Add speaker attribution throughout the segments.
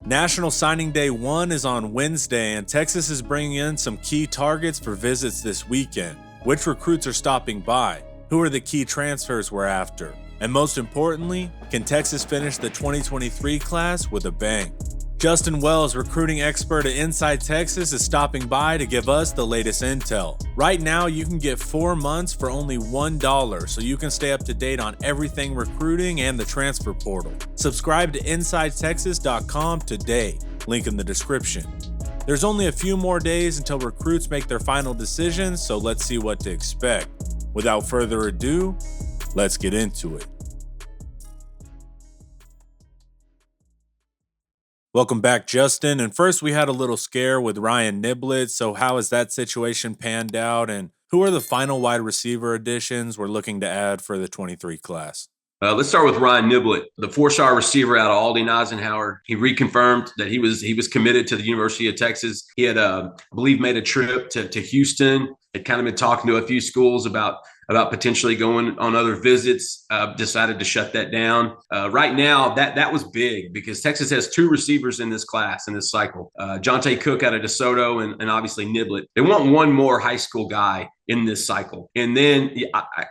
Speaker 1: National Signing Day 1 is on Wednesday, and Texas is bringing in some key targets for visits this weekend. Which recruits are stopping by? Who are the key transfers we're after? And most importantly, can Texas finish the 2023 class with a bang? Justin Wells, recruiting expert at Inside Texas, is stopping by to give us the latest intel. Right now, you can get 4 months for only $1, so you can stay up to date on everything recruiting and the transfer portal. Subscribe to InsideTexas.com today, link in the description. There's only a few more days until recruits make their final decisions, so let's see what to expect. Without further ado, let's get into it. Welcome back, Justin. And first, we had a little scare with Ryan Niblett. So how has that situation panned out? And who are the final wide receiver additions we're looking to add for the 23 class?
Speaker 2: Let's start with Ryan Niblett, the 4-star receiver out of Aldine Eisenhower. He reconfirmed that he was committed to the University of Texas. He had, I believe, made a trip to Houston. Had kind of been talking to a few schools about potentially going on other visits, decided to shut that down. Right now, that was big because Texas has 2 receivers in this class, in this cycle. Jonte Cook out of DeSoto and obviously Niblett. They want one more high school guy in this cycle. And then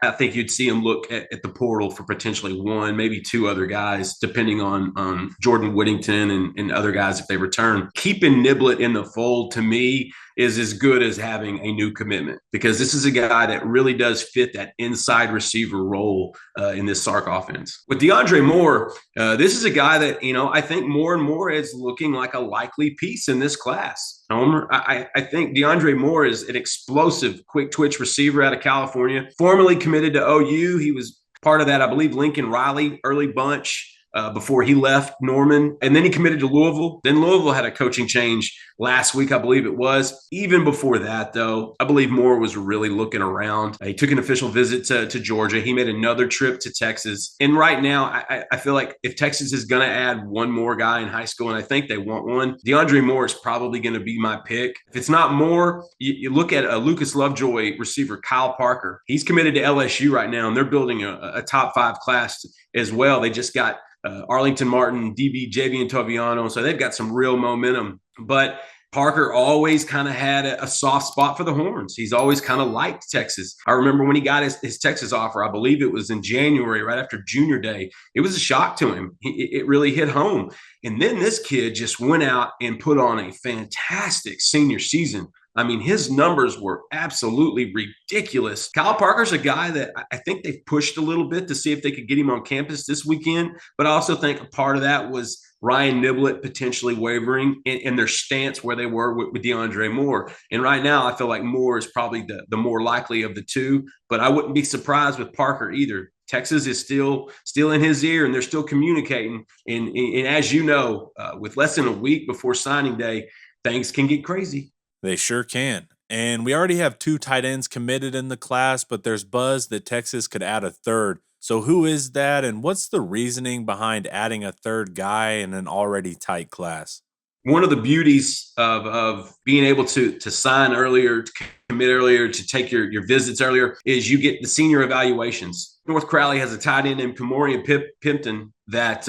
Speaker 2: I think you'd see them look at the portal for potentially 1, maybe 2 other guys, depending on Jordan Whittington and other guys if they return. Keeping Niblett in the fold, to me, is as good as having a new commitment because this is a guy that really does fit that inside receiver role in this Sark offense. With DeAndre Moore, this is a guy that, I think more and more is looking like a likely piece in this class. Homer, I think DeAndre Moore is an explosive, quick twitch receiver out of California, formerly committed to OU. He was part of that, I believe, Lincoln Riley early bunch before he left Norman. And then he committed to Louisville. Then Louisville had a coaching change last week, I believe it was. Even before that, though, I believe Moore was really looking around. He took an official visit to Georgia. He made another trip to Texas. And right now, I feel like if Texas is going to add one more guy in high school, and I think they want one, DeAndre Moore is probably going to be my pick. If it's not Moore, you look at a Lucas Lovejoy receiver, Kyle Parker. He's committed to LSU right now, and they're building a top 5 class as well. They just got Arlington Martin, DB, Javian Toviano. So they've got some real momentum. But Parker always kind of had a soft spot for the Horns. He's always kind of liked Texas. I remember when he got his Texas offer, I believe it was in January, right after junior day. It was a shock to him. It really hit home. And then this kid just went out and put on a fantastic senior season. I mean, his numbers were absolutely ridiculous. Kyle Parker's a guy that I think they've pushed a little bit to see if they could get him on campus this weekend. But I also think a part of that was Ryan Niblett potentially wavering in their stance where they were with DeAndre Moore. And right now, I feel like Moore is probably the more likely of the 2. But I wouldn't be surprised with Parker either. Texas is still in his ear, and they're still communicating. And as you know, with less than a week before signing day, things can get crazy.
Speaker 1: They sure can. And we already have 2 tight ends committed in the class, but there's buzz that Texas could add a 3rd. So who is that, and what's the reasoning behind adding a 3rd guy in an already tight class?
Speaker 2: One of the beauties of being able to sign earlier, to commit earlier, to take your visits earlier is you get the senior evaluations. North Crowley has a tight end named Kamorian Pimpton that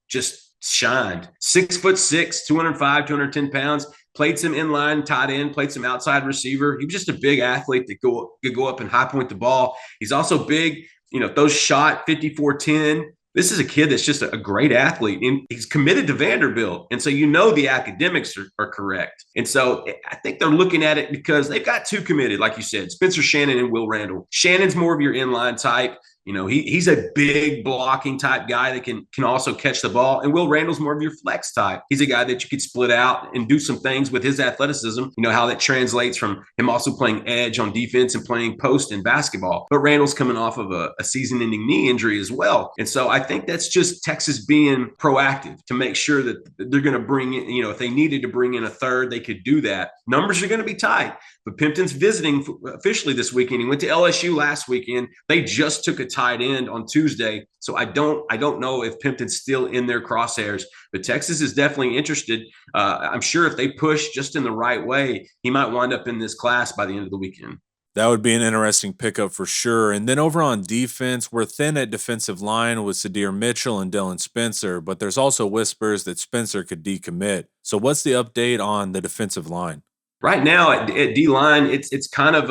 Speaker 2: just shined. 6'6", 205, 210 pounds. Played some inline tight end, played some outside receiver. He was just a big athlete that could go up and high point the ball. He's also big, those shot 54-10. This is a kid that's just a great athlete, and he's committed to Vanderbilt. And so the academics are correct. And so I think they're looking at it because they've got 2 committed, like you said, Spencer Shannon and Will Randall. Shannon's more of your inline type. He's a big blocking type guy that can also catch the ball. And Will Randall's more of your flex type. He's a guy that you could split out and do some things with his athleticism. How that translates from him also playing edge on defense and playing post in basketball. But Randall's coming off of a season-ending knee injury as well. And so I think that's just Texas being proactive to make sure that they're going to bring in, if they needed to bring in a 3rd, they could do that. Numbers are going to be tight. But Pimpton's visiting officially this weekend. He went to LSU last weekend. They just took a tight end on Tuesday. So I don't know if Pimpton's still in their crosshairs. But Texas is definitely interested. I'm sure if they push just in the right way, he might wind up in this class by the end of the weekend.
Speaker 1: That would be an interesting pickup for sure. And then over on defense, we're thin at defensive line with Sadir Mitchell and Dylan Spencer, but there's also whispers that Spencer could decommit. So what's the update on the defensive line?
Speaker 2: Right now at D line, it's kind of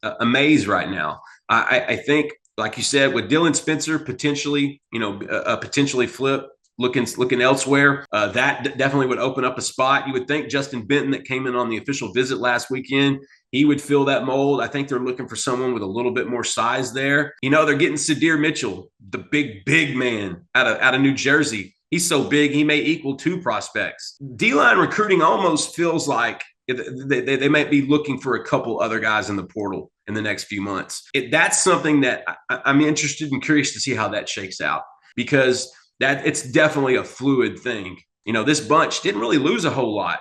Speaker 2: a maze right now. I think, like you said, with Dylan Spencer potentially, potentially flip. Looking elsewhere, that definitely would open up a spot. You would think Justin Benton, that came in on the official visit last weekend, he would fill that mold. I think they're looking for someone with a little bit more size there. They're getting Sadir Mitchell, the big man out of New Jersey. He's so big, he may equal two prospects. D-line recruiting almost feels like they might be looking for a couple other guys in the portal in the next few months. That's something that I'm interested and curious to see how that shakes out, because that it's definitely a fluid thing. This bunch didn't really lose a whole lot.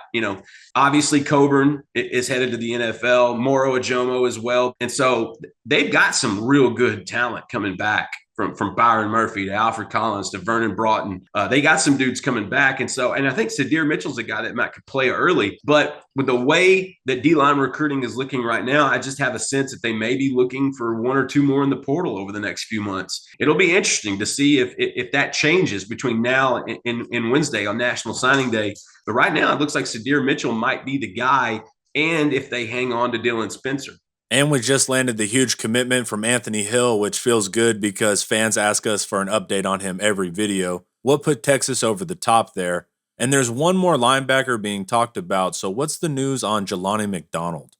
Speaker 2: Obviously Coburn is headed to the NFL, Moro Ajomo as well. And so they've got some real good talent coming back from Byron Murphy to Alfred Collins to Vernon Broughton. They got some dudes coming back. And I think Sadir Mitchell's a guy that might could play early. But with the way that D-line recruiting is looking right now, I just have a sense that they may be looking for one or two more in the portal over the next few months. It'll be interesting to see if that changes between now and Wednesday on National Signing Day. But right now, it looks like Sadir Mitchell might be the guy, and if they hang on to Dylan Spencer.
Speaker 1: And we just landed the huge commitment from Anthony Hill, which feels good because fans ask us for an update on him every video. What put Texas over the top there? And there's one more linebacker being talked about, so what's the news on Jelani McDonald?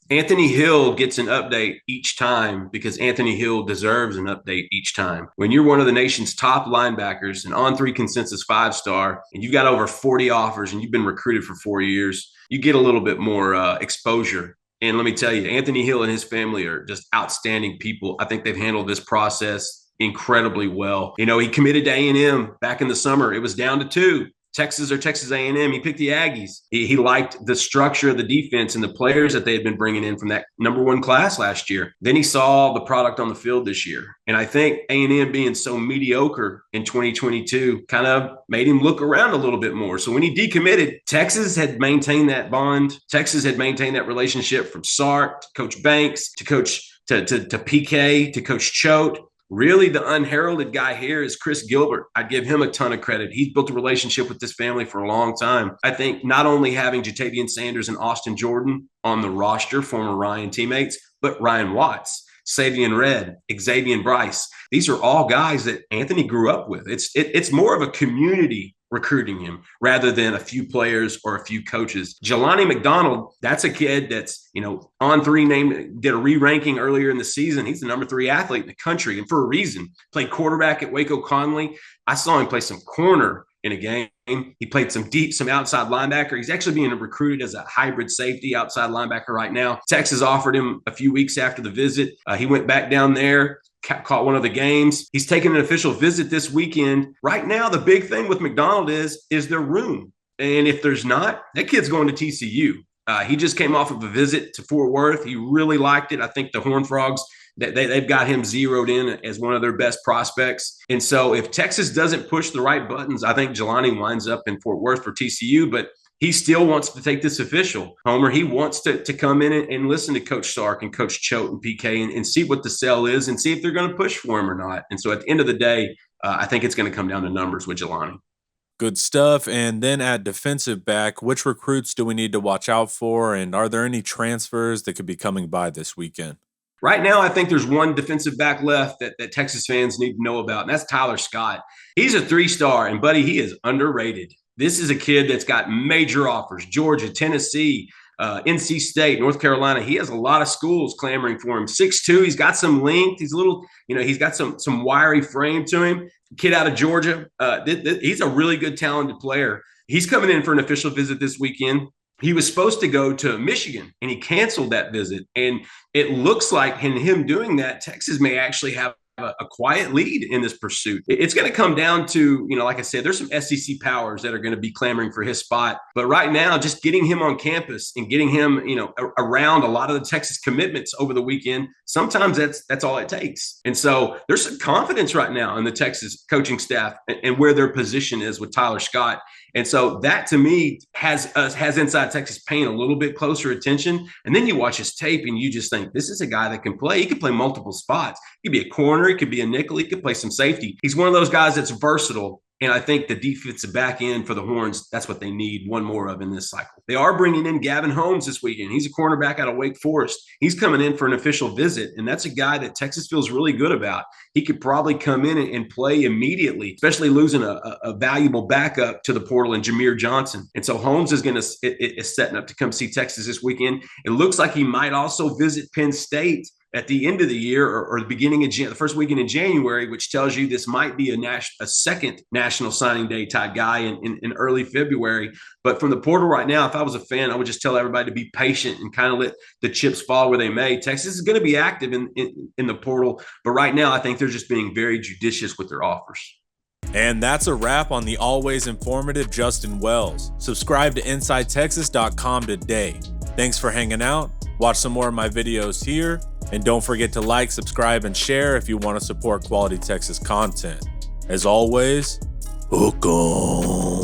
Speaker 2: Anthony Hill gets an update each time because Anthony Hill deserves an update each time. When you're one of the nation's top linebackers, an on-3 consensus 5-star, and you've got over 40 offers and you've been recruited for 4 years, you get a little bit more exposure. And let me tell you, Anthony Hill and his family are just outstanding people. I think they've handled this process incredibly well. He committed to A&M back in the summer. It was down to 2. Texas or Texas A&M. He picked the Aggies. He liked the structure of the defense and the players that they had been bringing in from that number 1 class last year. Then he saw the product on the field this year. And I think A&M being so mediocre in 2022 kind of made him look around a little bit more. So when he decommitted, Texas had maintained that bond. Texas had maintained that relationship from Sark to Coach Banks to Coach to PK to Coach Choate. Really, the unheralded guy here is Chris Gilbert. I'd give him a ton of credit. He's built a relationship with this family for a long time. I think not only having Jatavian Sanders and Austin Jordan on the roster, former Ryan teammates, but Ryan Watts, Savion Red, Xavier Bryce. These are all guys that Anthony grew up with. It's more of a community recruiting him rather than a few players or a few coaches. Jelani McDonald, that's a kid that's, on 3 named, did a re-ranking earlier in the season. He's the number 3 athlete in the country, and for a reason. Played quarterback at Waco Conley. I saw him play some corner in a game. He played some outside linebacker. He's actually being recruited as a hybrid safety outside linebacker right now. Texas offered him a few weeks after the visit. He went back down there, caught one of the games. He's taking an official visit this weekend. Right now, the big thing with McDonald is there room? And if there's not, that kid's going to TCU. He just came off of a visit to Fort Worth. He really liked it. I think the Horned Frogs, they've got him zeroed in as one of their best prospects. And so if Texas doesn't push the right buttons, I think Jelani winds up in Fort Worth for TCU. But he still wants to take this official, Homer. He wants to come in and listen to Coach Sark and Coach Choate and PK and see what the sell is and see if they're going to push for him or not. And so at the end of the day, I think it's going to come down to numbers with Jelani.
Speaker 1: Good stuff. And then at defensive back, which recruits do we need to watch out for? And are there any transfers that could be coming by this weekend?
Speaker 2: Right now, I think there's one defensive back left that Texas fans need to know about, and that's Tyler Scott. He's a 3-star, and, buddy, he is underrated. This is a kid that's got major offers: Georgia, Tennessee, NC State, North Carolina. He has a lot of schools clamoring for him. 6'2", he's got some length. He's a little, he's got some wiry frame to him. Kid out of Georgia. He's a really good, talented player. He's coming in for an official visit this weekend. He was supposed to go to Michigan, and he canceled that visit. And it looks like in him doing that, Texas may actually have a quiet lead in this pursuit. It's going to come down to, like I said, there's some SEC powers that are going to be clamoring for his spot. But right now, just getting him on campus and getting him, around a lot of the Texas commitments over the weekend, sometimes that's all it takes. And so there's some confidence right now in the Texas coaching staff and where their position is with Tyler Scott. And so that, to me, has Inside Texas paying a little bit closer attention. And then you watch his tape and you just think, this is a guy that can play. He can play multiple spots. He could be a corner. He could be a nickel. He could play some safety. He's one of those guys that's versatile. And I think the defensive back end for the Horns, that's what they need one more of in this cycle. They are bringing in Gavin Holmes this weekend. He's a cornerback out of Wake Forest. He's coming in for an official visit, and that's a guy that Texas feels really good about. He could probably come in and play immediately, especially losing a valuable backup to the portal in Jameer Johnson. And so Holmes is setting up to come see Texas this weekend. It looks like he might also visit Penn State at the end of the year or the beginning of the first weekend in January, which tells you this might be a second National Signing Day type guy in early February. But from the portal right now, if I was a fan, I would just tell everybody to be patient and kind of let the chips fall where they may. Texas is going to be active in the portal, but right now I think they're just being very judicious with their offers.
Speaker 1: And that's a wrap on the always informative Justin Wells. Subscribe to InsideTexas.com today. Thanks for hanging out. Watch some more of my videos here. And don't forget to like, subscribe, and share if you want to support quality Texas content. As always, hook 'em.